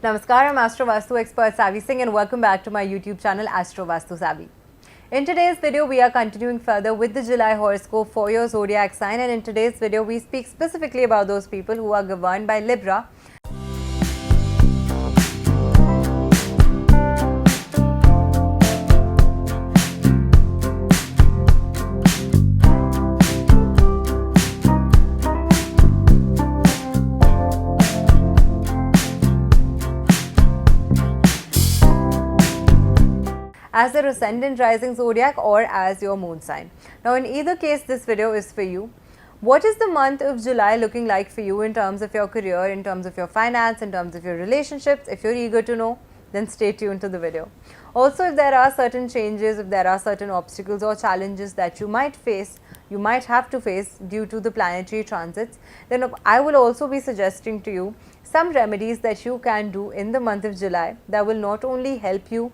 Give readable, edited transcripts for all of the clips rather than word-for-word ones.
Namaskar, I'm Astro Vaastu Expert Savvy Siingh and welcome back to my YouTube channel Astro Vaastu Savvy. In today's video, we are continuing further with the July horoscope for your zodiac sign, and in today's video, we speak specifically about those people who are governed by Libra. As their ascendant, rising zodiac, or as your moon sign. Now, in either case, this video is for you. What is the month of July looking like for you in terms of your career, in terms of your finance, in terms of your relationships? If you're eager to know, then stay tuned to the video. Also, if there are certain changes, if there are certain obstacles or challenges that you might face, you might have to face due to the planetary transits, then I will also be suggesting to you some remedies that you can do in the month of July that will not only help you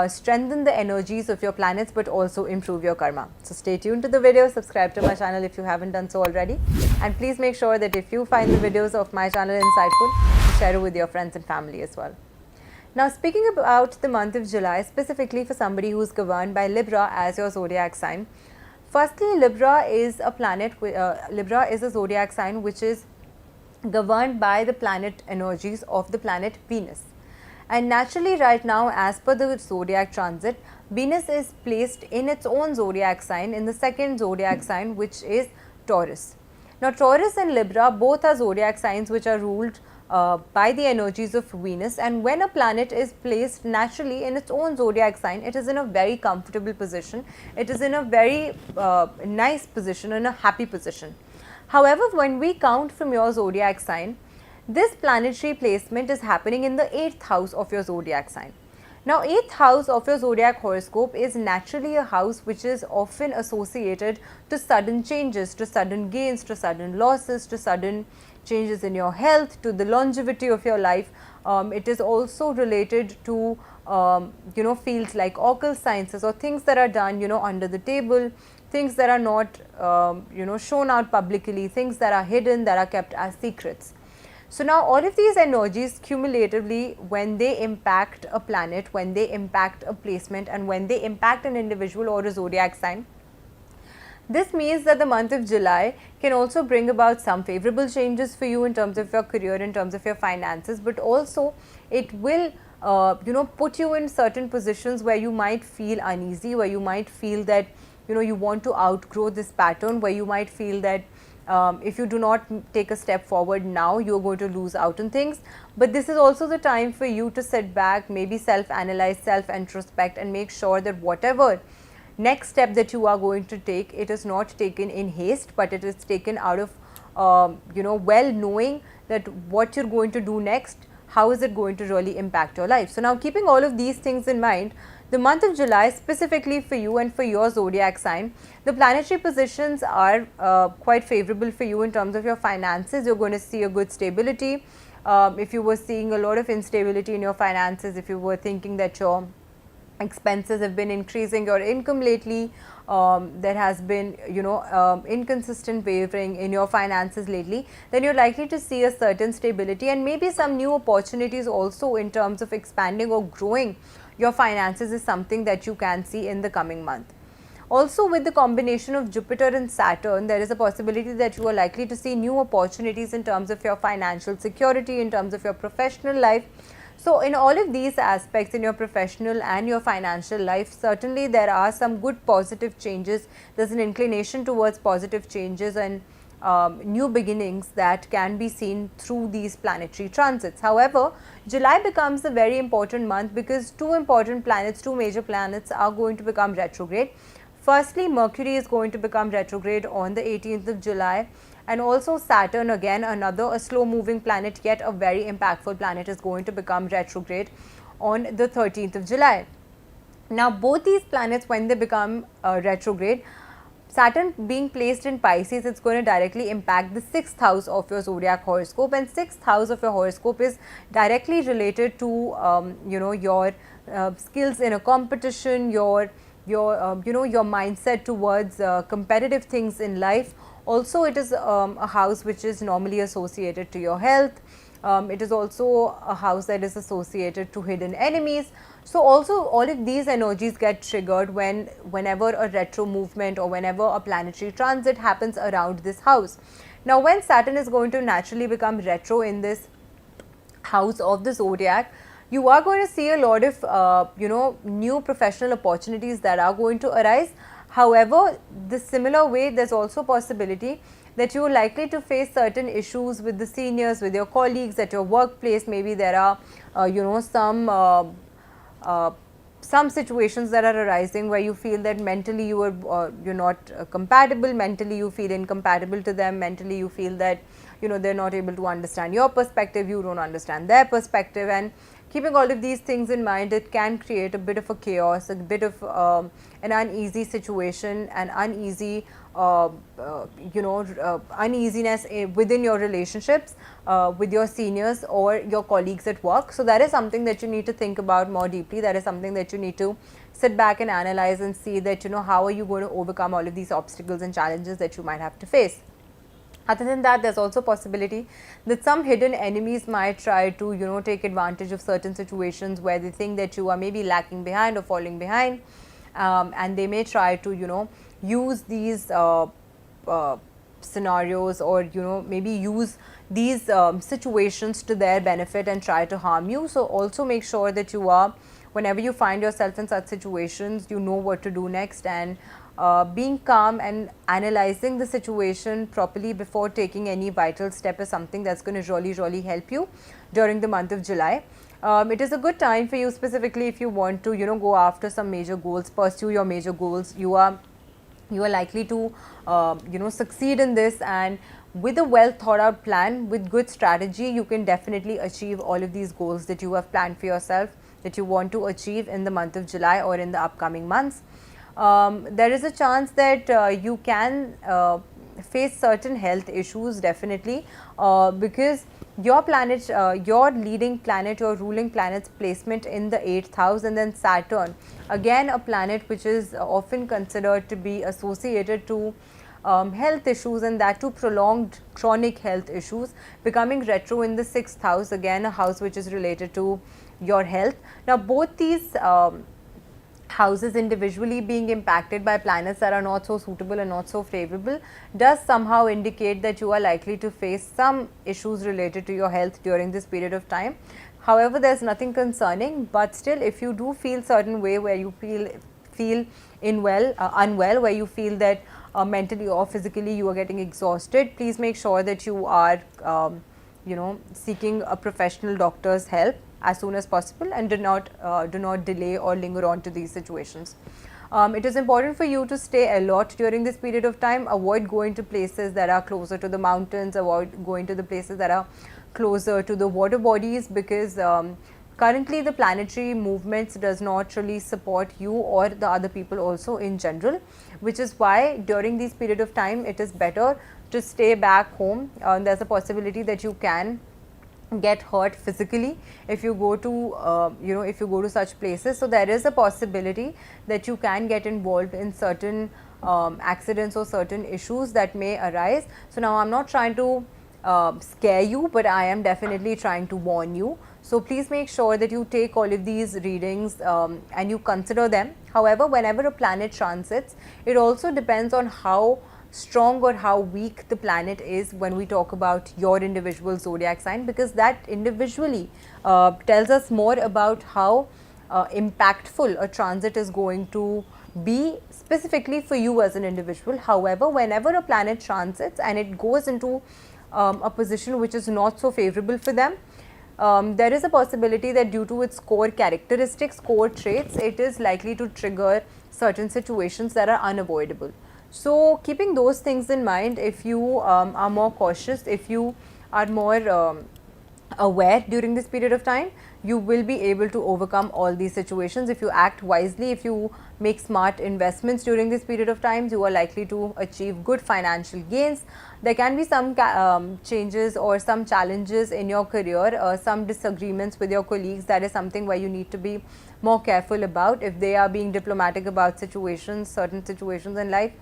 strengthen the energies of your planets but also improve your karma. So stay tuned to the video, subscribe to my channel if you haven't done so already, and please make sure that if you find the videos of my channel insightful, share it with your friends and family as well. Now, speaking about the month of July, specifically for somebody who is governed by Libra as your zodiac sign, firstly, Libra is a planet, Libra is a zodiac sign which is governed by the planet energies of the planet Venus. And naturally, right now, as per the zodiac transit, Venus is placed in its own zodiac sign, in the second zodiac sign, which is Taurus. Now, Taurus and Libra both are zodiac signs which are ruled by the energies of Venus, and when a planet is placed naturally in its own zodiac sign, it is in a very comfortable position, it is in a very nice position, in a happy position. However, when we count from your zodiac sign, this planetary placement is happening in the 8th house of your zodiac sign. Now, 8th house of your zodiac horoscope is naturally a house which is often associated to sudden changes, to sudden gains, to sudden losses, to sudden changes in your health, to the longevity of your life. It is also related to fields like occult sciences or things that are done under the table, things that are not shown out publicly, things that are hidden, that are kept as secrets. So now all of these energies cumulatively, when they impact a planet, when they impact a placement, and when they impact an individual or a zodiac sign, this means that the month of July can also bring about some favorable changes for you in terms of your career, in terms of your finances, but also it will put you in certain positions where you might feel uneasy, where you might feel that you want to outgrow this pattern, where you might feel that if you do not take a step forward now, you are going to lose out on things. But this is also the time for you to sit back, maybe self-analyze, self-introspect, and make sure that whatever next step that you are going to take, it is not taken in haste, but it is taken out of well knowing that what you're going to do next, how is it going to really impact your life. So now, keeping all of these things in mind, the month of July, specifically for you and for your zodiac sign, the planetary positions are quite favorable for you in terms of your finances. You're going to see a good stability. If you were seeing a lot of instability in your finances, if you were thinking that your expenses have been increasing your income lately, there has been inconsistent wavering in your finances lately, then you're likely to see a certain stability and maybe some new opportunities also in terms of expanding or growing your finances is something that you can see in the coming month. Also, with the combination of Jupiter and Saturn, there is a possibility that you are likely to see new opportunities in terms of your financial security, in terms of your professional life. So, in all of these aspects, in your professional and your financial life, certainly there are some good positive changes. There is an inclination towards positive changes and new beginnings that can be seen through these planetary transits. However, July becomes a very important month because two major planets are going to become retrograde. Firstly, Mercury is going to become retrograde on the 18th of July, and also Saturn, again a slow moving planet, yet a very impactful planet, is going to become retrograde on the 13th of July. Now, both these planets, when they become retrograde, Saturn being placed in Pisces, it's going to directly impact the 6th house of your zodiac horoscope, and 6th house of your horoscope is directly related to your skills in a competition, your mindset towards competitive things in life. Also, it is a house which is normally associated to your health, It is also a house that is associated to hidden enemies. So also all of these energies get triggered whenever a retro movement or whenever a planetary transit happens around this house. Now when Saturn is going to naturally become retro in this house of the zodiac, you are going to see a lot of new professional opportunities that are going to arise. However, the similar way, there's also possibility that you are likely to face certain issues with the seniors, with your colleagues at your workplace. Maybe there are some situations that are arising where you feel that mentally you're not compatible, mentally you feel incompatible to them, mentally you feel that they're not able to understand your perspective, you don't understand their perspective, and keeping all of these things in mind, it can create a bit of a chaos, a bit of an uneasy situation, an uneasy uneasiness within your relationships with your seniors or your colleagues at work. So that is something that you need to think about more deeply. That is something that you need to sit back and analyze and see that how are you going to overcome all of these obstacles and challenges that you might have to face. Other than that, there's also possibility that some hidden enemies might try to take advantage of certain situations where they think that you are maybe lacking behind or falling behind, and they may try to use these scenarios or maybe use these situations to their benefit and try to harm you. So also make sure that whenever you find yourself in such situations, you know what to do next, and being calm and analyzing the situation properly before taking any vital step is something that's going to really help you during the month of July. It is a good time for you, specifically if you want to go after some major goals, pursue your major goals. You are likely to succeed in this, and with a well thought out plan, with good strategy, you can definitely achieve all of these goals that you have planned for yourself, that you want to achieve in the month of July or in the upcoming months. There is a chance that you can face certain health issues, definitely, because your planet, your leading planet, your ruling planet's placement in the 8th house, and then Saturn, again a planet which is often considered to be associated to health issues, and that too prolonged chronic health issues, becoming retro in the 6th house, again a house which is related to your health. Now both these houses individually being impacted by planets that are not so suitable and not so favorable does somehow indicate that you are likely to face some issues related to your health during this period of time. However, there is nothing concerning, but still if you do feel certain way where you feel unwell, where you feel that mentally or physically you are getting exhausted, please make sure that you are seeking a professional doctor's help as soon as possible, and do not delay or linger on to these situations. It is important for you to stay alert during this period of time. Avoid going to places that are closer to the mountains, avoid going to the places that are closer to the water bodies, because currently the planetary movements does not really support you or the other people also in general, which is why during this period of time it is better to stay back home. There's a possibility that you can get hurt physically if you go to such places. So there is a possibility that you can get involved in certain accidents or certain issues that may arise. So now I'm not trying to scare you, but I am definitely trying to warn you. So please make sure that you take all of these readings and you consider them. However, whenever a planet transits, it also depends on how strong or how weak the planet is when we talk about your individual zodiac sign, because that individually tells us more about how impactful a transit is going to be specifically for you as an individual. However, whenever a planet transits and it goes into a position which is not so favorable for them, there is a possibility that due to its core characteristics, core traits, it is likely to trigger certain situations that are unavoidable. So keeping those things in mind, if you are more cautious, if you are more aware during this period of time, you will be able to overcome all these situations. If you act wisely, if you make smart investments during this period of time, you are likely to achieve good financial gains. There can be some changes or some challenges in your career, some disagreements with your colleagues. That is something where you need to be more careful about if they are being diplomatic about situations, certain situations in life.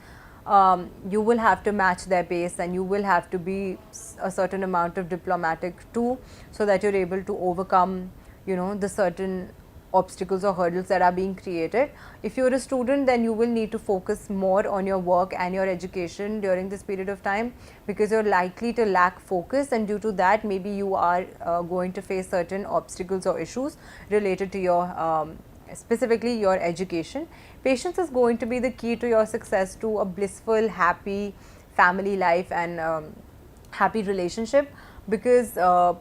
you will have to match their pace, and you will have to be a certain amount of diplomatic too, so that you're able to overcome, you know, the certain obstacles or hurdles that are being created. If you're a student, then you will need to focus more on your work and your education during this period of time, because you're likely to lack focus, and due to that maybe you are going to face certain obstacles or issues related to your specifically your education. Patience is going to be the key to your success, to a blissful, happy family life and happy relationship, because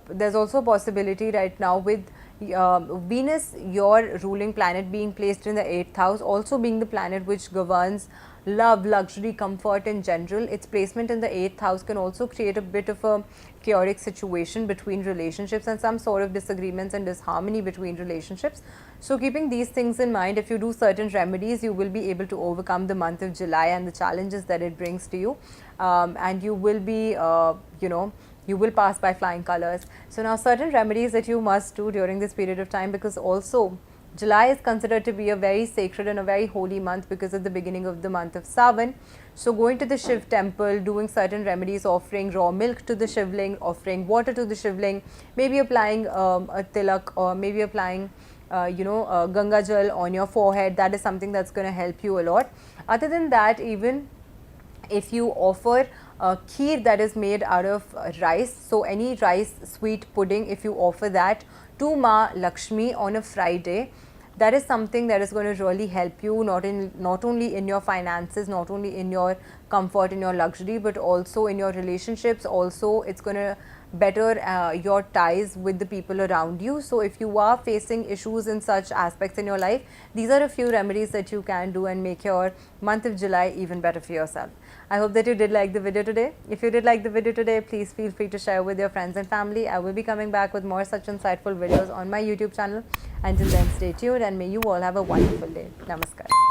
there's also a possibility right now with Venus, your ruling planet, being placed in the 8th house, also being the planet which governs love, luxury, comfort in general. Its placement in the 8th house can also create a bit of a chaotic situation between relationships and some sort of disagreements and disharmony between relationships. So keeping these things in mind, if you do certain remedies, you will be able to overcome the month of July and the challenges that it brings to you, and you will be you know, you will pass by flying colors. So now certain remedies that you must do during this period of time, because also July is considered to be a very sacred and a very holy month because of the beginning of the month of Savan. So going to the Shiv temple, doing certain remedies, offering raw milk to the Shivling, offering water to the Shivling, maybe applying a tilak, or maybe applying Ganga Jal on your forehead. That is something that's going to help you a lot. Other than that, even if you offer kheer that is made out of rice, so any rice sweet pudding, if you offer that to Ma Lakshmi on a Friday, that is something that is going to really help you, not only in your finances, not only in your comfort, in your luxury, but also in your relationships. Also it's going to better your ties with the people around you. So if you are facing issues in such aspects in your life, these are a few remedies that you can do and make your month of July even better for yourself. I hope that you did like the video today. If you did like the video today, please feel free to share with your friends and family. I will be coming back with more such insightful videos on my YouTube channel. Until then, stay tuned and may you all have a wonderful day. Namaskar.